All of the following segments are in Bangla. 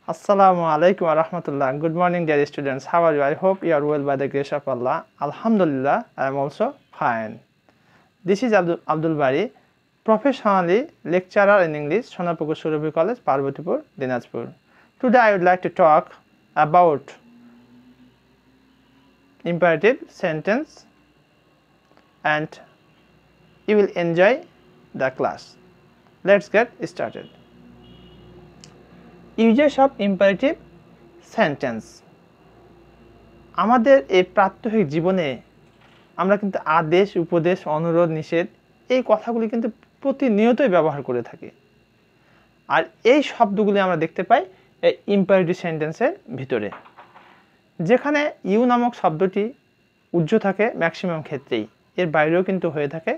Assalamu alaikum wa rahmatullah. Good morning, dear students. How are you? I hope you are well by the grace of Allah. Alhamdulillah, I am also fine. This is Abdul Bari, professionally lecturer in English, Sonapukur Surabhi College, Parvatipur, Dinajpur. Today I would like to talk about imperative sentence and you will enjoy the class. Let's get started. Uses of imperative sentence. আমাদের এই প্রাত্যহিক জীবনে আমরা কিন্তু আদেশ, উপদেশ, অনুরোধ, নিষেধ এই কথাগুলি কিন্তু প্রতিনিয়তই ব্যবহার করে থাকি। আর এই শব্দগুলি আমরা দেখতে পাই এই ইম্পারেটিভ সেন্টেন্সের ভিতরে। যেখানে ইউ নামক শব্দটি উজ্জ্ব থাকে ম্যাক্সিমাম ক্ষেত্রেই, এর বাইরেও কিন্তু হয়ে থাকে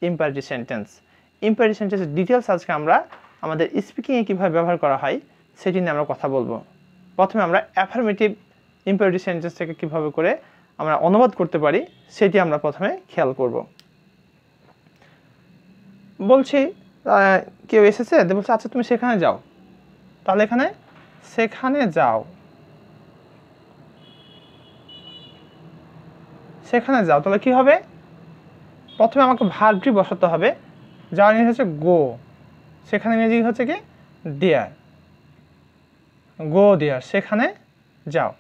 ইম্পারেটিভ সেন্টেন্স। ইম্পারেটিভ সেন্টেন্সের ডিটেলস আজকে আমরা আমাদের স্পিকিংয়ে কীভাবে ব্যবহার করা হয় সেটি নিয়ে আমরা কথা বলবো। প্রথমে আমরা অ্যাফার্মেটিভ ইম্পারেটিভ সেন্টেন্স থেকে কীভাবে করে আমরা অনুবাদ করতে পারি সেটি আমরা প্রথমে খেয়াল করব। বলছি কেউ এসেছে, বলছে আচ্ছা তুমি সেখানে যাও, তাহলে এখানে সেখানে যাও, সেখানে যাও, তাহলে কি হবে? প্রথমে আমাকে ভার্বটি বসাতে হবে। যাওয়ার ইংরেজি হচ্ছে গো, সেখানে ইংরেজি হচ্ছে কি দেয়ার। গো দেয়ার, সেখানে যাও।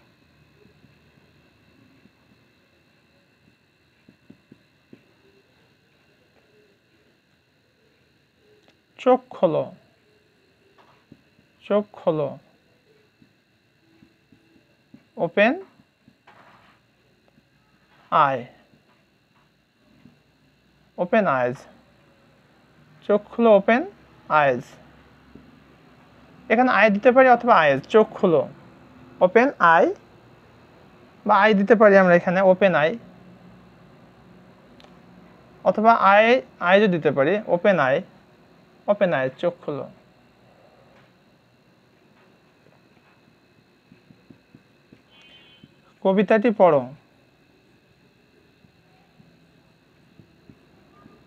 চোখ খোলো, চোখ খোলো। ওপেন আই, ওপেন আইজ। চোখ খুলো, ওপেন আইজ। এখানে আই দিতে পারি অথবা আইজ। চোখ খুলো, ওপেন আই, বা আই দিতে পারি আমরা এখানে ওপেন আই, অথবা আইজও দিতে পারি ওপেন আই, ওপেন আই, চোখ খুলো। কবিতাটি পড়ো,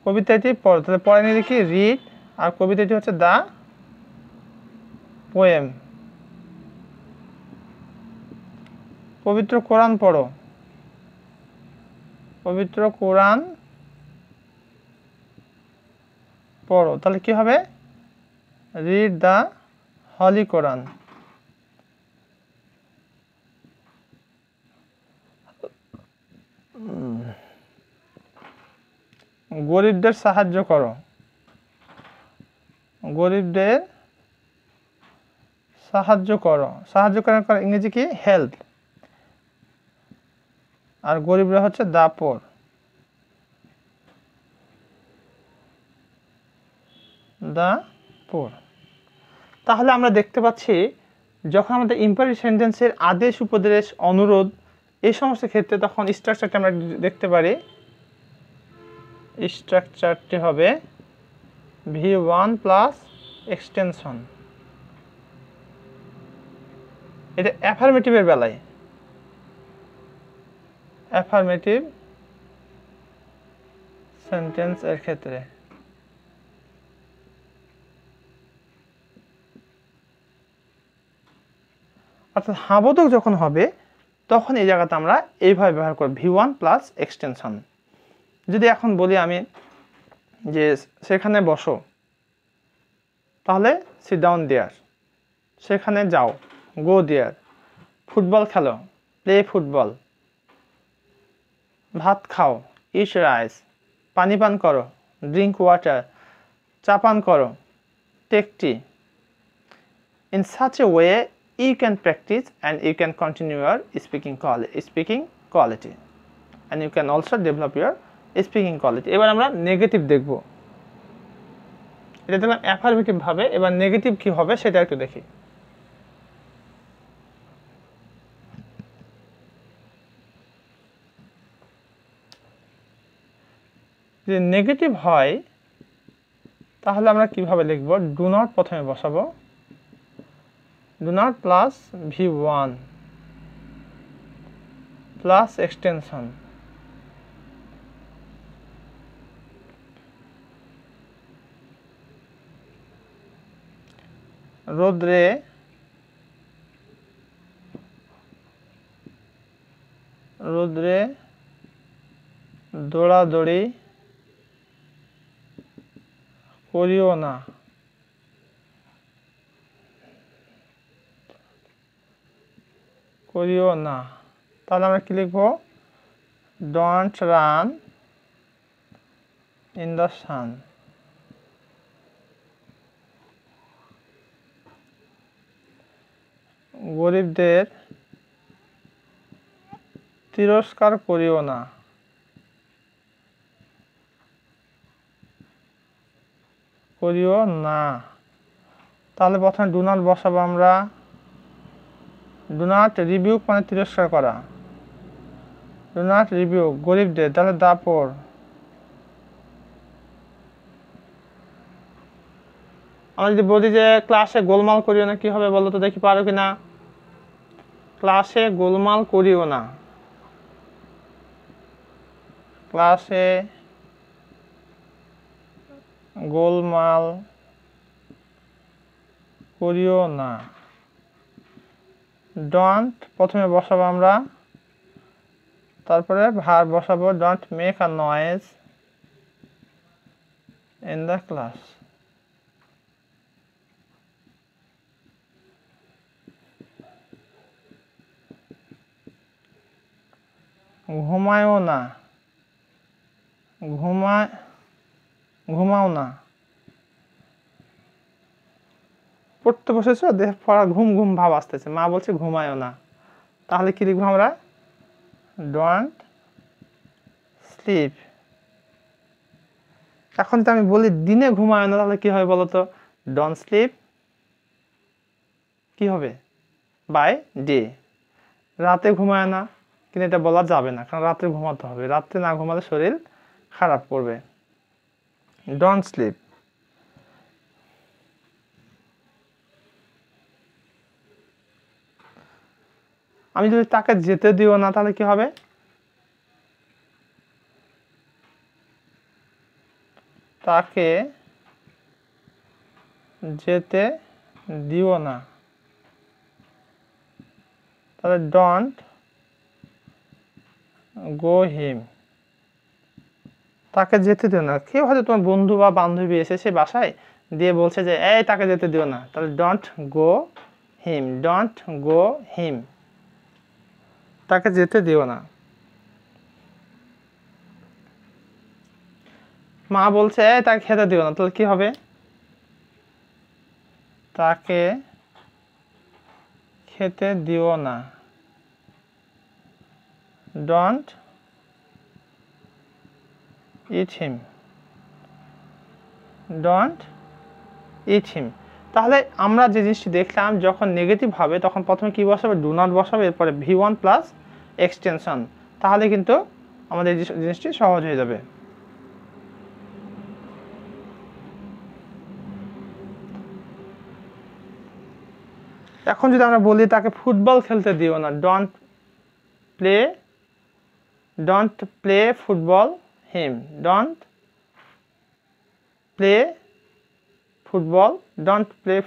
কবিতাটি পড়ো। তাহলে পড়ে নিলে কি রিড, আর কবিতাটি হচ্ছে দ্য পোয়েম। পবিত্র কোরআন পড়ো, পবিত্র কোরআন পড়ো। তাহলে কি হবে? রিড দ্য হলি কোরআন। গরিবদের সাহায্য করো, গরিবদের সাহায্য করো। সাহায্য করার ইংরেজি কি হেল্প, আর গরিবরা হচ্ছে দা পোর। দা পোর। তাহলে আমরা দেখতে পাচ্ছি যখন আমাদের ইম্পারেটিভ সেন্টেন্সের আদেশ, উপদেশ, অনুরোধ এই সমস্ত ক্ষেত্রে তখন স্ট্রাকচারটা আমরা দেখতে পারি। স্ট্রাকচারটি হবে V1 প্লাস এক্সটেনশন। এটা অ্যাফার্মেটিভের বেলায়, অ্যাফার্মেটিভ সেন্টেন্স এর ক্ষেত্রে। অর্থাৎ হাবোধক যখন হবে তখন এই জায়গাতে আমরা এইভাবে ব্যবহার করব V1 প্লাস এক্সটেনশন। যদি এখন বলি আমি যে সেখানে বসো, তাহলে সিট ডাউন দেয়ার। সেখানে যাও, গো দেয়ার। ফুটবল খেলো, প্লে ফুটবল। ভাত খাও, ইট রাইস। পানি পান করো, ড্রিঙ্ক ওয়াটার। চা পান করো, take tea. In such a way you can practice and you can continue your speaking quality and you can also develop your speaking quality. এবার আমরা নেগেটিভ দেখব। এটা দেখলাম অ্যাফার্মেটিভ ভাবে, এবার নেগেটিভ কি হবে সেটা একটু দেখি। যদি নেগেটিভ হয় তাহলে আমরা কিভাবে লিখব? ডু নট প্রথমে বসাবো, do not plus V1 plus extension. রোদ্রে রোদ্রে দৌড়াদৌড়ি করিও না। তাহলে আমরা কি লিখবো? Don't run in the sun. গরিবদের তিরস্কার করিও না। তাহলে প্রথমে ডু নট বসাবো আমরা। ডু নট রিবিউক মানে তিরস্কার করা। ডু নট রিবিউক গরিবদের, তাহলে দা পোর। আমরা যদি বলি যে ক্লাসে গোলমাল করিও না, কি হবে বলো তো দেখি, পারো কিনা? ক্লাসে গোলমাল করিও না। ক্লাসে গোলমাল করিও না। ডোন্ট প্রথমে বসাবো আমরা, তারপরে ভার্ব বসাবো। Don't make a noise in the class. ঘুমায়ও না। ঘুমাও না। পড়তে বসেছো, দেখ পড়া ঘুম ঘুম ভাব আসতেছে, মা বলছে ঘুমায়ও না, তাহলে কি লিখবো আমরা? Don't sleep. এখন তো আমি বলি দিনে ঘুমায় না, তাহলে কি হবে বলতো? ডোন্ট স্লিপ কি হবে? By day. রাতে ঘুমায় না, কিন্তু এটা বলা যাবে না, কারণ রাত্রে ঘুমাতে হবে, রাত্রে না ঘুমালে শরীর খারাপ করবে। Don't sleep. আমি যদি তাকে যেতে দিও না, তাহলে কি হবে? তাকে যেতে দিও না, তাহলে ডোন্ট গো হিম। তাকে যেতে দিও না, কেউ হয়তো তোমার বন্ধু বা বান্ধবী এসেছে বাসায়, দিয়ে বলছে যে এই তাকে যেতে দিও না, তাহলে don't go him. Don't go হিম, তাকে যেতে দিও না। মা বলছে এই তাকে খেতে দিও না, তাহলে কি হবে? তাকে খেতে দিও না। Don't eat him. Don't eat him. তাহলে আমরা যে জিনিসটি দেখলাম, যখন নেগেটিভ হবে তখন প্রথমে কি বসাবে? ডু নট বসাবে, এরপরে V1 প্লাস এক্সটেনশন, তাহলে কিন্তু আমাদের জিনিসটি সহজ হয়ে যাবে। এখন যদি আমরা বলি তাকে ফুটবল খেলতে দিও না, don't play football him. Don't play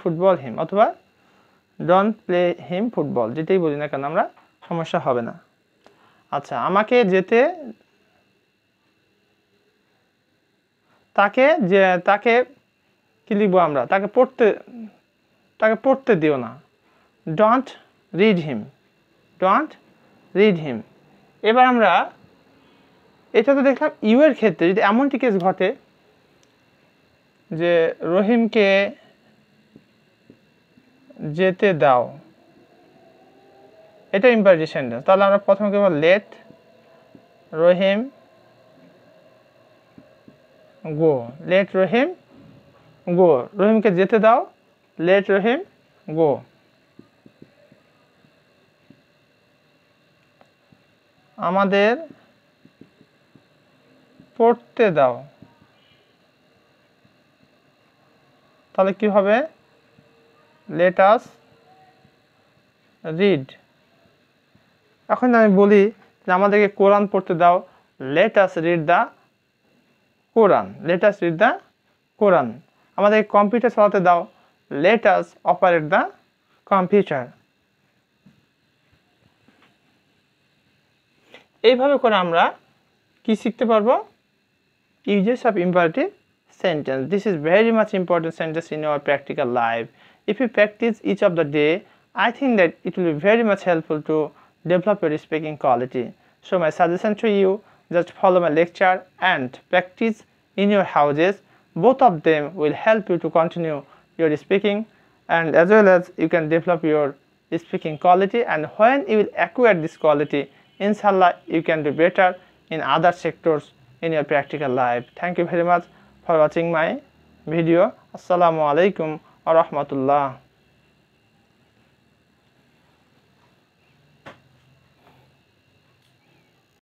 football him, অথবা ডোন্ট প্লে হিম ফুটবল, যেটাই বলি না কেন আমরা, সমস্যা হবে না। আচ্ছা, আমাকে যেতে, তাকে কি লিখবো আমরা? তাকে পড়তে দিও না। Don't read him. Don't read him. এবার আমরা এটা তো দেখলাম ইউ এর ক্ষেত্রে। যদি এমনটি কেস ঘটে যে রহিমকে যেতে দাও, এটা ইম্পারেটিভ সেন্টেন্স, তাহলে আমরা প্রথমে কি বলবো? লেট রহিম গো। লেট রহিম গো, রহিমকে যেতে দাও, লেট রহিম গো। আমাদের পড়তে দাও, তাহলে কি হবে? Let us read. এখন আমি বলি যে আমাদেরকে কোরআন পড়তে দাও, let us read the Quran. Let us read the Quran. আমাদের কম্পিউটার চালাতে দাও, let us operate the computer. এইভাবে করে আমরা কি শিখতে পারবো? Uses of imperative sentence. This is very much important sentence in our practical life. If you practice each of the day, I think that it will be very much helpful to develop your speaking quality. So my suggestion to you, just follow my lecture and practice in your houses. Both of them will help you to continue your speaking, and as well as you can develop your speaking quality, and when you will acquire this quality, inshallah you can do better in other sectors in your practical life. Thank you very much for watching my video. Assalamu alaikum wa rahmatullah.